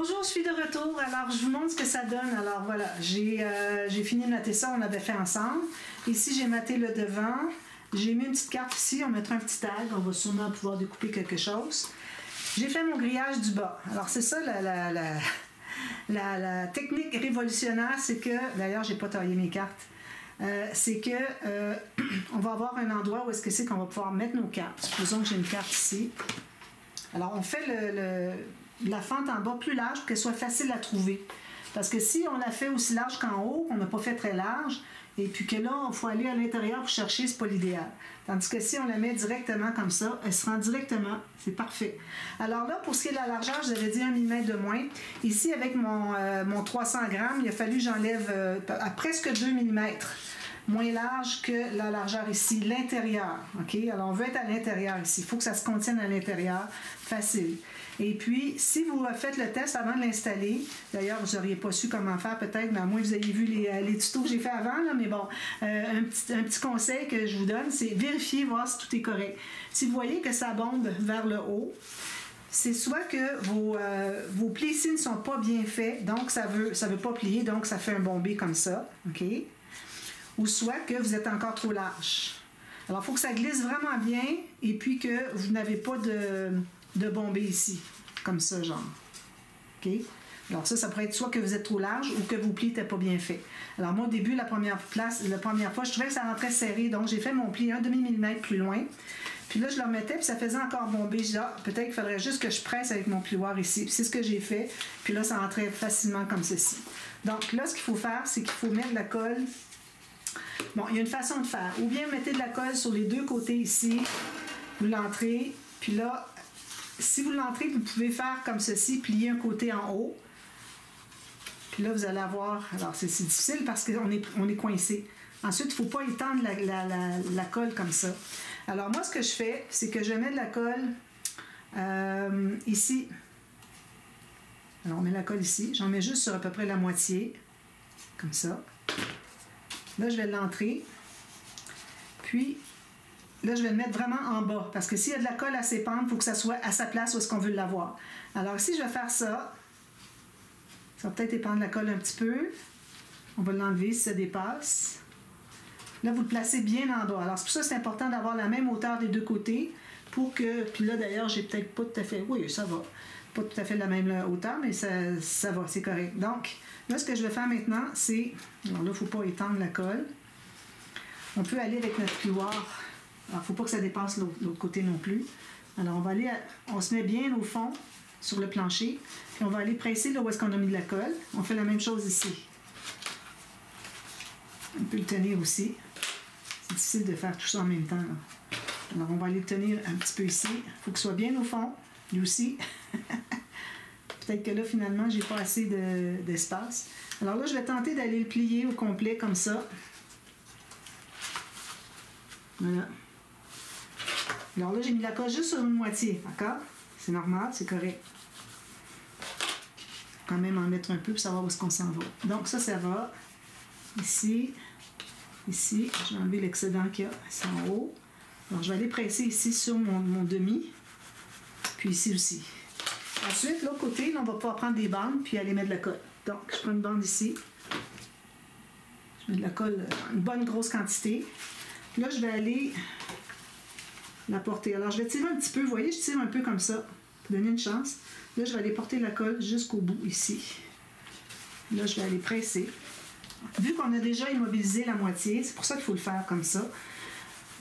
Bonjour, je suis de retour. Alors, je vous montre ce que ça donne. Alors, voilà, j'ai fini de mater ça, on l'avait fait ensemble. Ici, j'ai maté le devant. J'ai mis une petite carte ici, on mettra un petit tag. On va sûrement pouvoir découper quelque chose. J'ai fait mon grillage du bas. Alors, c'est ça la technique révolutionnaire, c'est que, d'ailleurs, j'ai pas taillé mes cartes. C'est que on va avoir un endroit où est-ce que c'est qu'on va pouvoir mettre nos cartes. Supposons que j'ai une carte ici. Alors, on fait la fente en bas plus large pour qu'elle soit facile à trouver. Parce que si on la fait aussi large qu'en haut, qu'on n'a pas fait très large, et puis que là, il faut aller à l'intérieur pour chercher, c'est pas l'idéal. Tandis que si on la met directement comme ça, elle se rend directement, c'est parfait. Alors là, pour ce qui est de la largeur, je vous avais dit 1 mm de moins. Ici, avec mon 300 grammes, il a fallu que j'enlève à presque 2 mm. Moins large que la largeur ici, l'intérieur. OK? Alors, on veut être à l'intérieur ici. Il faut que ça se contienne à l'intérieur. Facile. Et puis, si vous faites le test avant de l'installer, d'ailleurs, vous n'auriez pas su comment faire peut-être, mais à moins que vous ayez vu les tutos que j'ai fait avant, là, mais bon, un petit conseil que je vous donne, c'est vérifier, voir si tout est correct. Si vous voyez que ça bombe vers le haut, c'est soit que vos plis ici ne sont pas bien faits, donc ça veut pas plier, donc ça fait un bombé comme ça. OK? Ou soit que vous êtes encore trop large. Alors, il faut que ça glisse vraiment bien et puis que vous n'avez pas de bombée ici, comme ça, genre. OK? Alors, ça pourrait être soit que vous êtes trop large ou que vos plis n'étaient pas bien faits. Alors, moi, au début, la première fois, je trouvais que ça rentrait serré, donc j'ai fait mon pli 1 demi-millimètre plus loin. Puis là, je le remettais, puis ça faisait encore bomber. Je disais, peut-être qu'il faudrait juste que je presse avec mon plioir ici. Puis c'est ce que j'ai fait. Puis là, ça rentrait facilement comme ceci. Donc là, ce qu'il faut faire, c'est qu'il faut mettre de la colle. Bon, il y a une façon de faire. Ou bien mettez de la colle sur les deux côtés ici, vous l'entrez, puis là, si vous l'entrez, vous pouvez faire comme ceci, plier un côté en haut. Puis là, vous allez avoir... Alors, c'est difficile parce qu'on est coincé. Ensuite, il ne faut pas étendre la colle comme ça. Alors, moi, ce que je fais, c'est que je mets de la colle ici. Alors, on met la colle ici. J'en mets juste sur à peu près la moitié, comme ça. Là, je vais l'entrer. Puis, là, je vais le mettre vraiment en bas. Parce que s'il y a de la colle à s'épandre, il faut que ça soit à sa place où est-ce qu'on veut l'avoir. Alors, ici, je vais faire ça. Ça va peut-être épandre la colle un petit peu. On va l'enlever si ça dépasse. Là, vous le placez bien en bas. Alors, c'est pour ça que c'est important d'avoir la même hauteur des deux côtés. Pour que... Puis là, d'ailleurs, j'ai peut-être pas tout à fait... Oui, ça va. Pas tout à fait de la même hauteur, mais ça va, c'est correct. Donc, là, ce que je vais faire maintenant, c'est... Alors là, il ne faut pas étendre la colle. On peut aller avec notre plioir. Alors, il ne faut pas que ça dépasse l'autre côté non plus. Alors, on va aller... On se met bien au fond, sur le plancher. Puis on va aller presser là où est-ce qu'on a mis de la colle. On fait la même chose ici. On peut le tenir aussi. C'est difficile de faire tout ça en même temps, là. Alors, on va aller le tenir un petit peu ici. Il faut qu'il soit bien au fond. Lui aussi. Peut-être que là, finalement, j'ai pas assez d'espace. Alors là, je vais tenter d'aller le plier au complet comme ça. Voilà. Alors là, j'ai mis la colle juste sur une moitié, d'accord? C'est normal, c'est correct. Quand même en mettre un peu pour savoir où est-ce qu'on s'en va. Donc ça va. Ici. Ici. Je vais enlever l'excédent qu'il y a. C'est en haut. Alors, je vais aller presser ici sur mon demi. Puis ici aussi. Ensuite, l'autre côté, là, on va pouvoir prendre des bandes puis aller mettre de la colle. Donc, je prends une bande ici. Je mets de la colle, une bonne grosse quantité. Là, je vais aller la porter. Alors, je vais tirer un petit peu. Vous voyez, je tire un peu comme ça pour donner une chance. Là, je vais aller porter la colle jusqu'au bout ici. Là, je vais aller presser. Vu qu'on a déjà immobilisé la moitié, c'est pour ça qu'il faut le faire comme ça.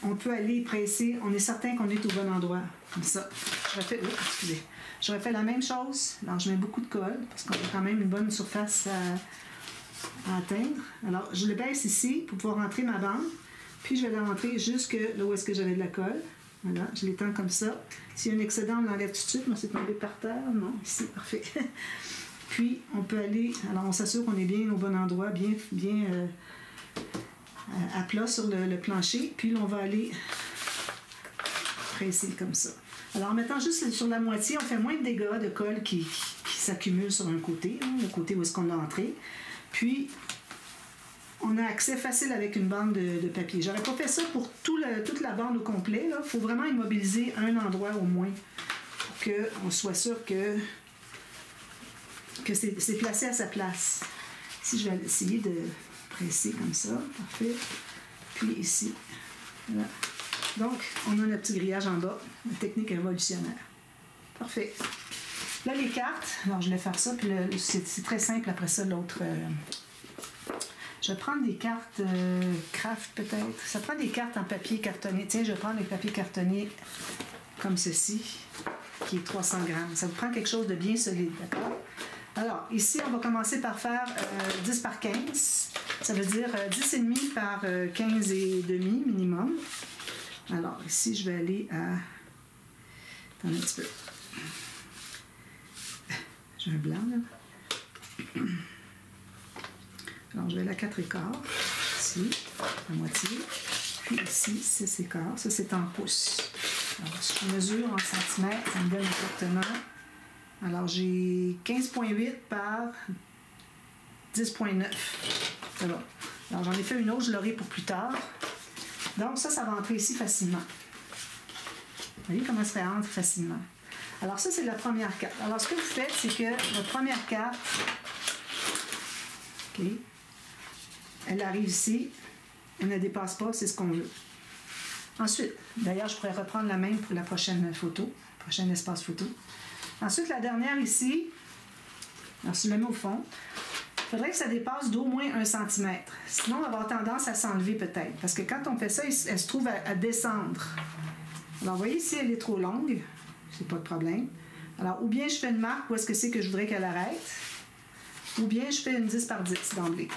On peut aller presser. On est certain qu'on est au bon endroit. Comme ça. Je refais la même chose. Alors, je mets beaucoup de colle parce qu'on a quand même une bonne surface à atteindre. Alors, je le baisse ici pour pouvoir rentrer ma bande. Puis, je vais la rentrer jusque là où est-ce que j'avais de la colle. Voilà, je l'étends comme ça. S'il y a un excédent, on l'enlève tout de suite. Moi, c'est tombé par terre. Non, ici, parfait. Puis, on peut aller... Alors, on s'assure qu'on est bien au bon endroit, bien à plat sur le plancher. Puis, là, on va aller presser comme ça. Alors, en mettant juste sur la moitié, on fait moins de dégâts de colle qui s'accumulent sur un côté, hein, le côté où est-ce qu'on a entré. Puis, on a accès facile avec une bande de papier. J'aurais pas fait ça pour toute la bande au complet. Il faut vraiment immobiliser un endroit au moins pour qu'on soit sûr que que c'est placé à sa place. Ici, je vais essayer de presser comme ça. Parfait. Puis ici. Voilà. Donc, on a notre petit grillage en bas. Une technique révolutionnaire. Parfait. Là, les cartes. Alors, je vais faire ça. Puis c'est très simple après ça, l'autre. Je vais prendre des cartes craft peut-être. Ça prend des cartes en papier cartonné. Tiens, je vais prendre les papiers cartonnés comme ceci, qui est 300 grammes. Ça vous prend quelque chose de bien solide, d'accord? Alors, ici, on va commencer par faire 10 par 15. Ça veut dire 10,5 par 15 et demi minimum. Alors, ici, je vais aller à... Attends un petit peu. J'ai un blanc, là. Alors, je vais aller à 4 écarts. Ici, la moitié. Puis ici, 6 écarts. Ça, c'est en pouces. Alors, si je mesure en centimètres, ça me donne exactement... Alors, j'ai 15,8 par 10,9. C'est bon. Alors, j'en ai fait une autre, je l'aurai pour plus tard. Donc, ça va entrer ici facilement. Vous voyez comment ça rentre facilement. Alors, ça, c'est la première carte. Alors, ce que vous faites, c'est que votre première carte, OK, elle arrive ici, elle ne dépasse pas, c'est ce qu'on veut. Ensuite, d'ailleurs, je pourrais reprendre la même pour la prochaine photo, prochain espace photo. Ensuite, la dernière ici, alors si je le mets au fond, il faudrait que ça dépasse d'au moins 1 cm. Sinon, on va avoir tendance à s'enlever peut-être. Parce que quand on fait ça, elle se trouve à descendre. Alors, vous voyez, ici, elle est trop longue. C'est pas de problème. Alors, ou bien je fais une marque où est-ce que c'est que je voudrais qu'elle arrête, ou bien je fais une 10 par 10 d'emblée.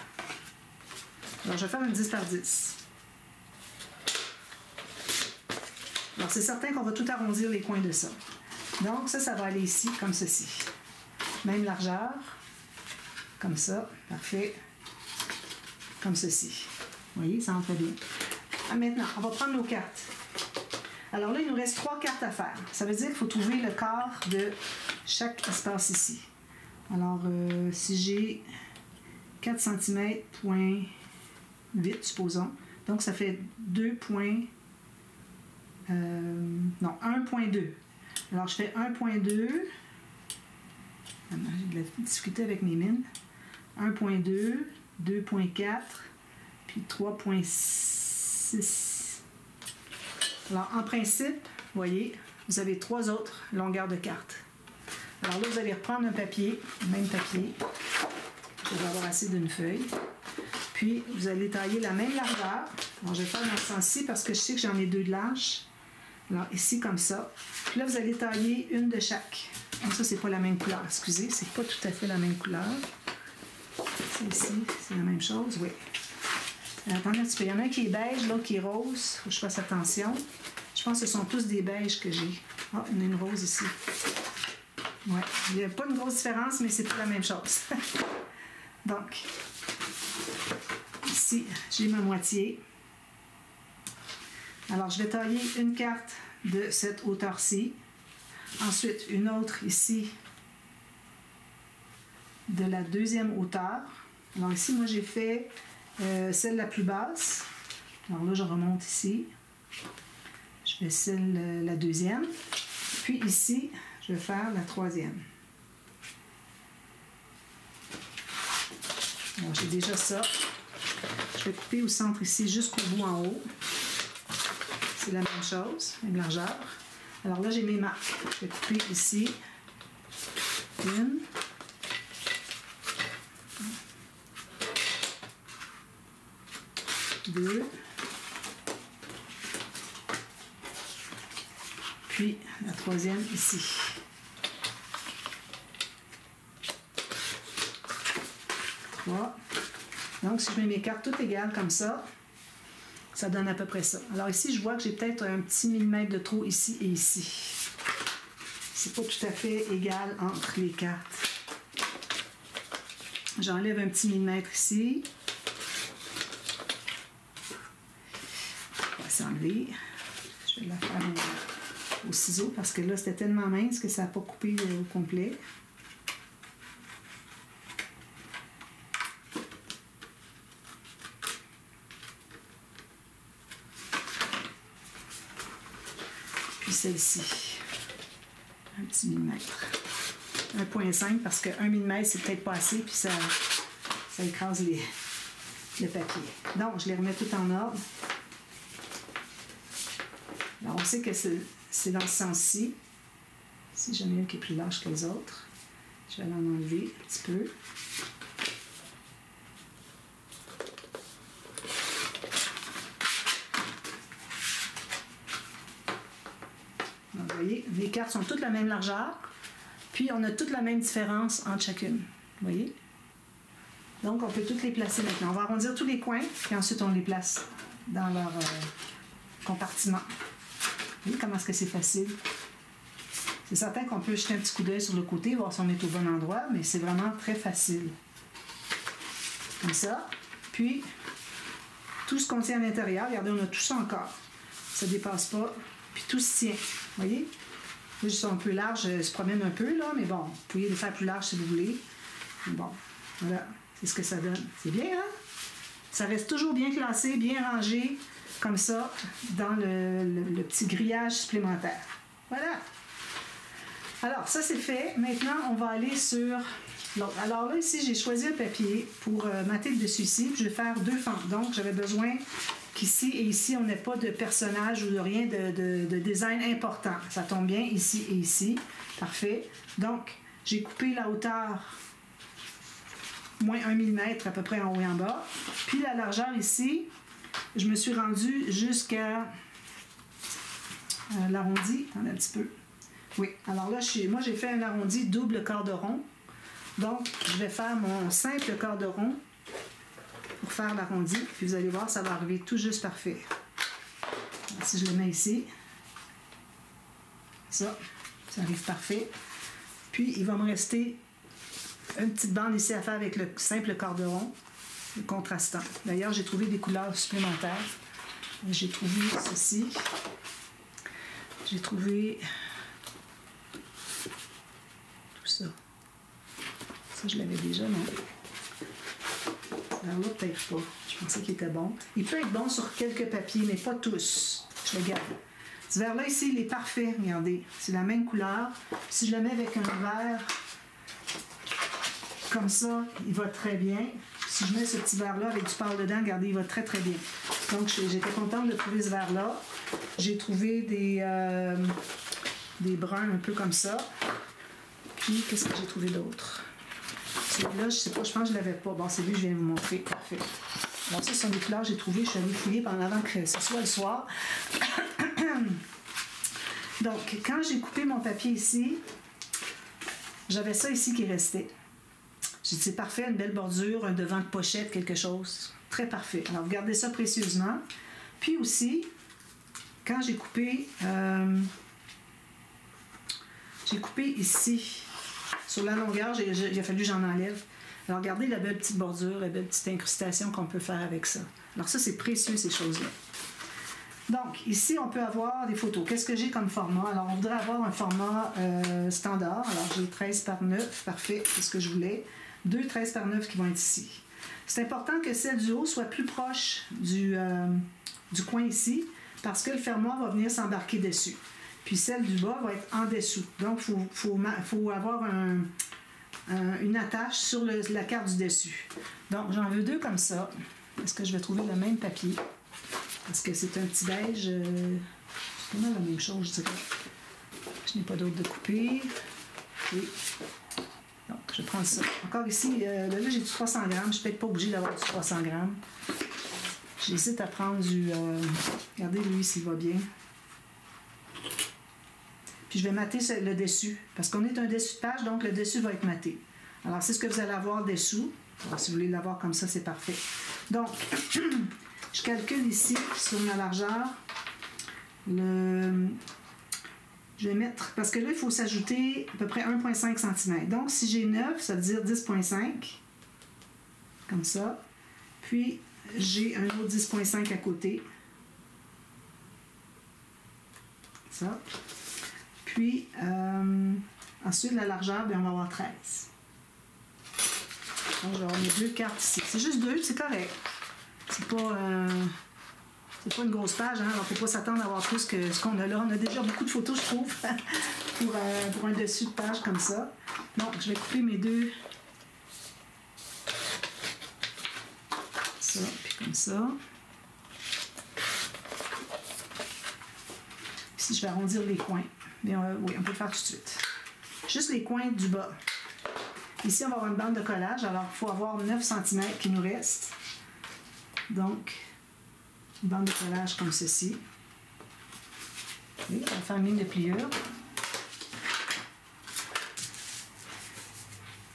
Alors, je vais faire une 10 par 10. Alors, c'est certain qu'on va tout arrondir les coins de ça. Donc, ça va aller ici, comme ceci. Même largeur. Comme ça. Parfait. Comme ceci. Vous voyez, ça entre bien. Maintenant, on va prendre nos cartes. Alors là, il nous reste 3 cartes à faire. Ça veut dire qu'il faut trouver le quart de chaque espace ici. Alors, si j'ai 4 cm, point 8, supposons. Donc, ça fait 1,2. Alors, je fais 1,2. J'ai de la difficulté avec mes mines. 1,2, 2,4, puis 3,6. Alors, en principe, vous voyez, vous avez 3 autres longueurs de carte. Alors là, vous allez reprendre un papier, le même papier. Vous allez avoir assez d'une feuille. Puis, vous allez tailler la même largeur. Alors, je vais faire dans ce sens-ci parce que je sais que j'en ai 2 de large. Alors, ici, comme ça. Puis là, vous allez tailler une de chaque. Donc, ça, c'est pas la même couleur. Excusez, c'est pas tout à fait la même couleur. Ici, c'est la même chose, oui. Attendez un petit peu. Il y en a un qui est beige, l'autre qui est rose. Il faut que je fasse attention. Je pense que ce sont tous des beiges que j'ai. Ah, il y en a une rose ici. Ouais. Il n'y a pas une grosse différence, mais c'est pas la même chose. Donc, ici, j'ai ma moitié. Alors, je vais tailler une carte de cette hauteur-ci. Ensuite, une autre ici de la deuxième hauteur. Alors ici, moi, j'ai fait celle la plus basse. Alors là, je remonte ici. Je fais celle la deuxième. Puis ici, je vais faire la troisième. Alors, j'ai déjà ça. Je vais couper au centre ici jusqu'au bout en haut. C'est la même chose, même largeur. Alors là, j'ai mes marques. Je vais couper ici. Une. Deux. Puis la troisième ici. Trois. Donc, si je mets mes cartes toutes égales comme ça donne à peu près ça. Alors ici, je vois que j'ai peut-être un petit millimètre de trop ici et ici. C'est pas tout à fait égal entre les cartes. J'enlève un petit millimètre ici. On va s'enlever. Je vais la faire au ciseau parce que là, c'était tellement mince que ça n'a pas coupé au complet. Puis celle-ci, un petit millimètre. 1,5 parce que 1 mm, c'est peut-être pas assez, puis ça écrase le papier. Donc, je les remets tout en ordre. Alors, on sait que c'est dans ce sens-ci. Si j'en ai un qui est plus large que les autres, je vais l'en enlever un petit peu. Donc, vous voyez, les cartes sont toutes la même largeur, puis on a toutes la même différence entre chacune. Vous voyez? Donc, on peut toutes les placer maintenant. On va arrondir tous les coins, puis ensuite on les place dans leur compartiment. Vous voyez comment est-ce que c'est facile? C'est certain qu'on peut jeter un petit coup d'œil sur le côté, voir si on est au bon endroit, mais c'est vraiment très facile. Comme ça. Puis, tout ce qu'on tient à l'intérieur, regardez, on a tout ça encore. Ça ne dépasse pas. Puis tout se tient. Vous voyez? Là, ils sont un peu larges, se promènent un peu, là, mais bon, vous pouvez les faire plus larges si vous voulez. Mais bon, voilà, c'est ce que ça donne. C'est bien, hein? Ça reste toujours bien classé, bien rangé, comme ça, dans le petit grillage supplémentaire. Voilà. Alors, ça, c'est fait. Maintenant, on va aller sur... Alors là, ici, j'ai choisi un papier pour mater le dessus ici. Je vais faire 2 fentes. Donc, j'avais besoin qu'ici et ici, on n'ait pas de personnage ou de rien de design important. Ça tombe bien ici et ici. Parfait. Donc, j'ai coupé la hauteur moins 1 mm à peu près en haut et en bas. Puis la largeur ici, je me suis rendue jusqu'à l'arrondi. Attendez un petit peu. Oui. Alors là, moi, j'ai fait un arrondi double quart de rond. Donc, je vais faire mon simple quart de rond pour faire l'arrondi. Puis vous allez voir, ça va arriver tout juste parfait. Alors, si je le mets ici, ça arrive parfait. Puis, il va me rester une petite bande ici à faire avec le simple quart de rond, le contrastant. D'ailleurs, j'ai trouvé des couleurs supplémentaires. J'ai trouvé ceci. J'ai trouvé tout ça. Ça, je l'avais déjà, non? Alors là, peut-être pas. Je pensais qu'il était bon. Il peut être bon sur quelques papiers, mais pas tous. Je le garde. Ce vert-là, ici, il est parfait. Regardez, c'est la même couleur. Si je le mets avec un vert comme ça, il va très bien. Si je mets ce petit vert-là avec du pâle dedans, regardez, il va très, très bien. Donc, j'étais contente de trouver ce vert-là. J'ai trouvé des bruns un peu comme ça. Puis, qu'est-ce que j'ai trouvé d'autre? Celui-là, je sais pas, je pense que je ne l'avais pas. Bon, c'est lui que je viens de vous montrer. Parfait. Alors, ça, ce sont des couleurs que j'ai trouvées. Je suis allée fouiller pendant avant que ce soit le soir. Donc, quand j'ai coupé mon papier ici, j'avais ça ici qui restait. J'ai dit, c'est parfait, une belle bordure, un devant de pochette, quelque chose. Très parfait. Alors, vous gardez ça précieusement. Puis aussi, quand j'ai coupé ici, sur la longueur, il a fallu que j'en enlève. Alors, regardez la belle petite bordure, la belle petite incrustation qu'on peut faire avec ça. Alors, ça, c'est précieux, ces choses-là. Donc, ici, on peut avoir des photos. Qu'est-ce que j'ai comme format? Alors, on voudrait avoir un format standard. Alors, j'ai 13 par 9. Parfait, c'est ce que je voulais. 2 13 par 9 qui vont être ici. C'est important que celle du haut soit plus proche du coin ici, parce que le fermoir va venir s'embarquer dessus. Puis celle du bas va être en dessous. Donc, il faut avoir une attache sur la carte du dessus. Donc, j'en veux 2 comme ça. Est-ce que je vais trouver le même papier? Parce que c'est un petit beige. C'est vraiment la même chose, je dirais. Je n'ai pas d'autre de couper. Oui. Donc, je prends ça. Encore ici, là j'ai du 300 grammes. Je ne suis peut-être pas obligée d'avoir du 300 grammes. J'hésite à prendre du... regardez, lui, s'il va bien. Puis, je vais mater le dessus. Parce qu'on est un dessus de page, donc le dessus va être maté. Alors, c'est ce que vous allez avoir dessous. Alors, si vous voulez l'avoir comme ça, c'est parfait. Donc, je calcule ici, sur ma largeur, je vais mettre, parce que là, il faut s'ajouter à peu près 1,5 cm. Donc, si j'ai 9, ça veut dire 10,5. Comme ça. Puis, j'ai un autre 10,5 à côté. Ça. Puis, ensuite, la largeur, bien, on va avoir 13. Donc, je vais avoir mes 2 cartes ici. C'est juste 2, c'est correct. C'est pas une grosse page, hein? Alors, il ne faut pas s'attendre à avoir plus que ce qu'on a là. On a déjà beaucoup de photos, je trouve. pour un dessus de page comme ça. Donc, je vais couper mes deux. Ça, puis comme ça. Ici, je vais arrondir les coins. Mais oui, on peut le faire tout de suite. Juste les coins du bas. Ici, on va avoir une bande de collage. Alors, il faut avoir 9 cm qui nous reste. Donc, une bande de collage comme ceci. Et on va faire une ligne de pliure.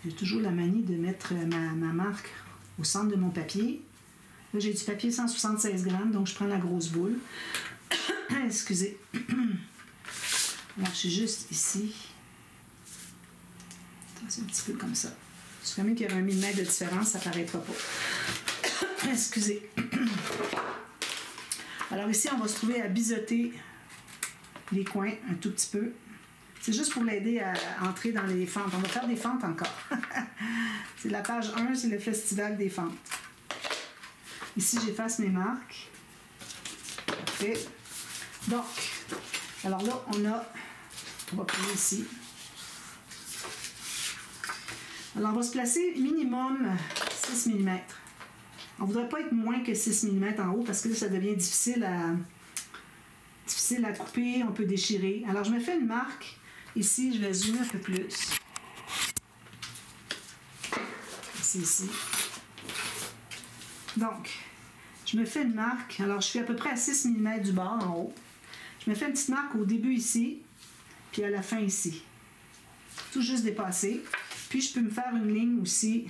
J'ai toujours la manie de mettre ma marque au centre de mon papier. Là, j'ai du papier 176 grammes, donc je prends la grosse boule. Excusez. Alors, je suis juste ici. C'est un petit peu comme ça. C'est quand même qu'il y avait 1 mm de différence, ça ne paraîtra pas. Excusez. Alors ici, on va se trouver à biseauter les coins un tout petit peu. C'est juste pour l'aider à entrer dans les fentes. On va faire des fentes encore. C'est la page 1, c'est le festival des fentes. Ici, j'efface mes marques. Parfait. Donc, alors là, on va prendre ici. Alors, on va se placer minimum 6 mm. On ne voudrait pas être moins que 6 mm en haut parce que là, ça devient difficile à couper, on peut déchirer. Alors, je me fais une marque. Ici, je vais zoomer un peu plus. C'est ici. Donc, je me fais une marque. Alors, je suis à peu près à 6 mm du bord en haut. Je me fais une petite marque au début ici, puis à la fin ici. Tout juste dépassé. Puis, je peux me faire une ligne aussi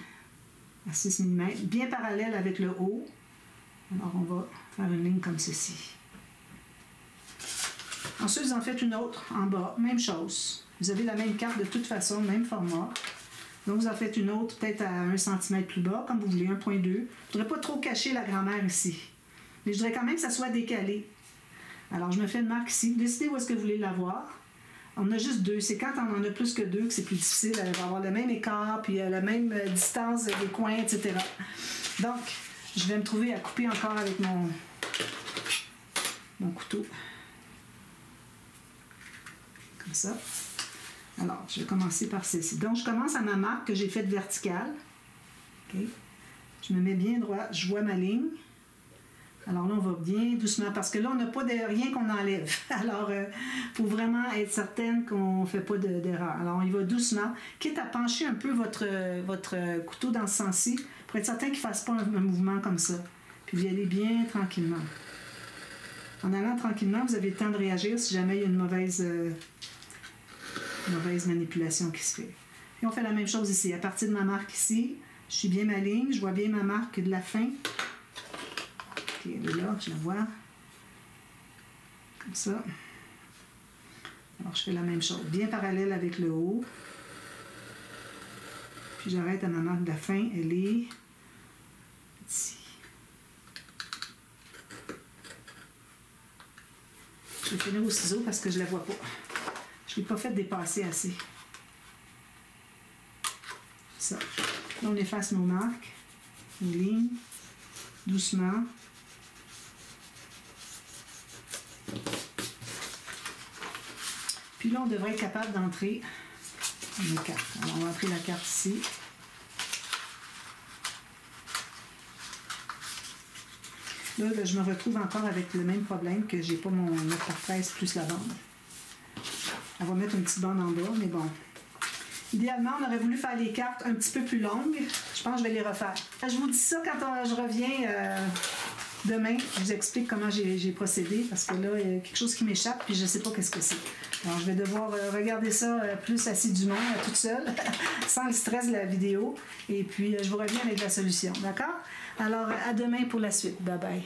à 6 mm, bien parallèle avec le haut. Alors, on va faire une ligne comme ceci. Ensuite, vous en faites une autre en bas, même chose. Vous avez la même carte de toute façon, même format. Donc, vous en faites une autre peut-être à 1 cm plus bas, comme vous voulez, 1,2. Je ne voudrais pas trop cacher la grand-mère ici. Mais je voudrais quand même que ça soit décalé. Alors, je me fais une marque ici. Décidez où est-ce que vous voulez l'avoir. On a juste 2. C'est quand on en a plus que 2 que c'est plus difficile d'avoir le même écart, puis la même distance des coins, etc. Donc, je vais me trouver à couper encore avec mon couteau. Comme ça. Alors, je vais commencer par celle-ci. Donc, je commence à ma marque que j'ai faite verticale. Okay. Je me mets bien droit, je vois ma ligne. Alors là, on va bien doucement, parce que là, on n'a pas de rien qu'on enlève. Alors, il faut vraiment être certaine qu'on ne fait pas d'erreur. Alors, on y va doucement, quitte à pencher un peu votre couteau dans ce sens-ci, pour être certain qu'il ne fasse pas un mouvement comme ça. Puis, vous y allez bien tranquillement. En allant tranquillement, vous avez le temps de réagir si jamais il y a une mauvaise manipulation qui se fait. Et on fait la même chose ici. À partir de ma marque ici, je suis bien ma ligne, je vois bien ma marque de la fin. Okay, elle est là, je la vois. Comme ça. Alors, je fais la même chose. Bien parallèle avec le haut. Puis, j'arrête à ma marque de la fin. Elle est ici. Je vais finir au ciseau parce que je ne la vois pas. Je ne l'ai pas fait dépasser assez. Ça. Là, on efface nos marques, nos lignes, doucement. Puis là, on devrait être capable d'entrer nos cartes. Alors, on va entrer la carte ici. Là, je me retrouve encore avec le même problème que j'ai pas mon 9x13 plus la bande. On va mettre une petite bande en bas, mais bon. Idéalement, on aurait voulu faire les cartes un petit peu plus longues. Je pense que je vais les refaire. Je vous dis ça quand je reviens demain. Je vous explique comment j'ai procédé, parce que là, il y a quelque chose qui m'échappe, puis je ne sais pas qu'est-ce que c'est. Alors, je vais devoir regarder ça plus assidûment, toute seule, sans le stress de la vidéo. Et puis, je vous reviens avec la solution. D'accord? Alors, à demain pour la suite. Bye bye.